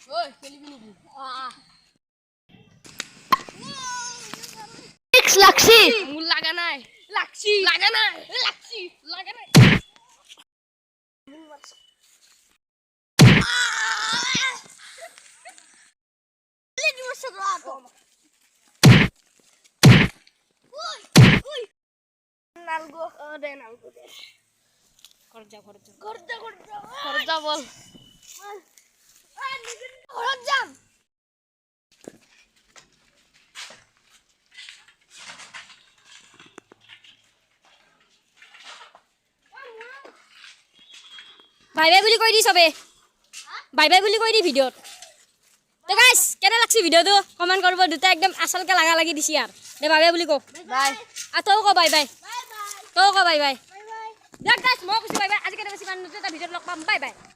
Oi, খেলিবি নেকি? লাগছি মোৰ লাগা নাই। লাগছি। লাগা নাই। লাগছি। লাগা নাই। নালগো দে নালগো দে ঘৰত যা বল ঘৰত যাম বাই বাই বুলি কৈ দি সবে বাই বাই বুলি কৈ দি ভিডিঅ'ত তো গাইস কেনে লাগছি ভিডিঅ'টো কমেন্ট কৰিব দুটা একদম আসলকে লাগা লাগি দিছি আর দে বাই বাই বুলি কো বাই আ তো কো বাই বাই তো কো বাই বাই দেখ গাইস মই কৈছো বাই বাই আজি কেনে বেছি মান এটা ভিডিঅ'ত লগ পাম বাই বাই